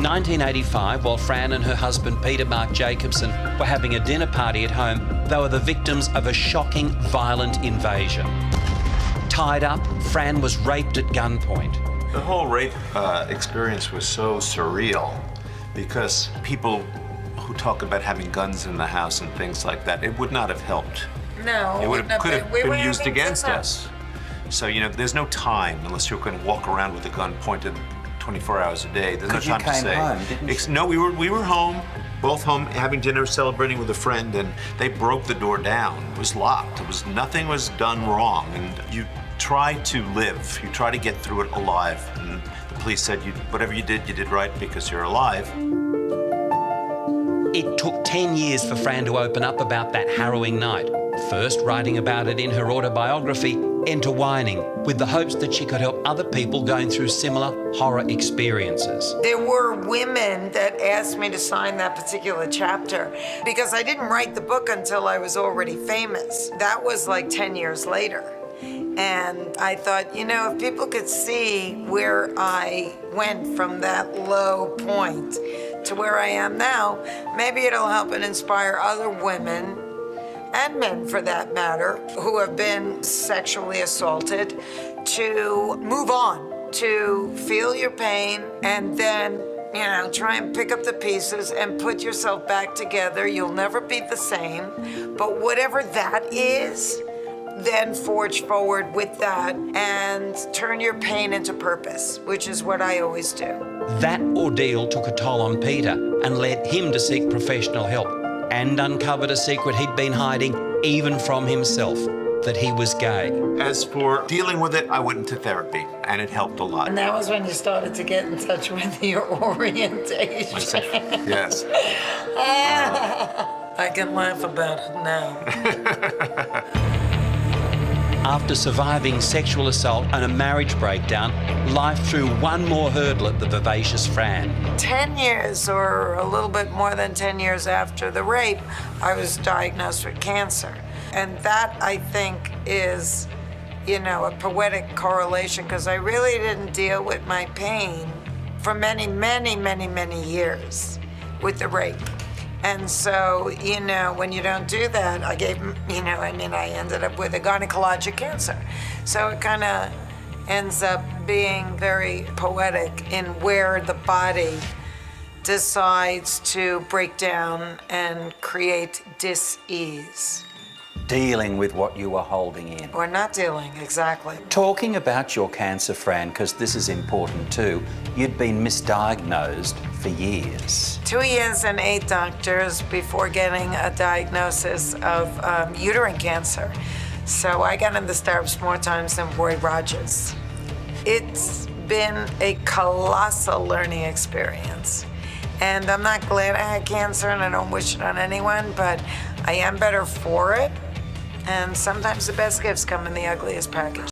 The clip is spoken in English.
1985, while Fran and her husband Peter Mark Jacobson were having a dinner party at home, they were the victims of a shocking, violent invasion. Tied up, Fran was raped at gunpoint. The whole rape experience was so surreal because people who talk about having guns in the house and things like that, it would not have helped. No, Could have been used against us. So, you know, there's no time unless you're going to walk around with a gun pointed 24 hours a day. There's no time to say. Home, didn't you? No, we were home, both home, having dinner, celebrating with a friend, and they broke the door down. It was locked. Nothing was done wrong, and you try to live. You try to get through it alive. And the police said, whatever you did right because you're alive. It took 10 years for Fran to open up about that harrowing night. First writing about it in her autobiography, Intertwining, with the hopes that she could help other people going through similar horror experiences. There were women that asked me to sign that particular chapter because I didn't write the book until I was already famous. That was like 10 years later. And I thought, you know, if people could see where I went from that low point to where I am now, maybe it'll help and inspire other women, and men for that matter, who have been sexually assaulted to move on, to feel your pain, and then, you know, try and pick up the pieces and put yourself back together. You'll never be the same, but whatever that is, then forge forward with that and turn your pain into purpose, which is what I always do. That ordeal took a toll on Peter and led him to seek professional help, and uncovered a secret he'd been hiding even from himself, that he was gay. As for dealing with it, I went into therapy, and it helped a lot. And that was when you started to get in touch with your orientation. Yes. I can laugh about it now. After surviving sexual assault and a marriage breakdown, life threw one more hurdle at the vivacious Fran. 10 years, or a little bit more than 10 years after the rape, I was diagnosed with cancer. And that, I think, is, you know, a poetic correlation, because I really didn't deal with my pain for many, many, many, many years with the rape. And so, you know, when you don't do that, I ended up with a gynecologic cancer. So it kind of ends up being very poetic in where the body decides to break down and create dis-ease. Dealing with what you were holding in. Or not dealing, exactly. Talking about your cancer, Fran, because this is important too, you'd been misdiagnosed for years. 2 years and 8 doctors before getting a diagnosis of uterine cancer. So I got in the stirrups more times than Roy Rogers. It's been a colossal learning experience. And I'm not glad I had cancer, and I don't wish it on anyone, but I am better for it. And sometimes the best gifts come in the ugliest package.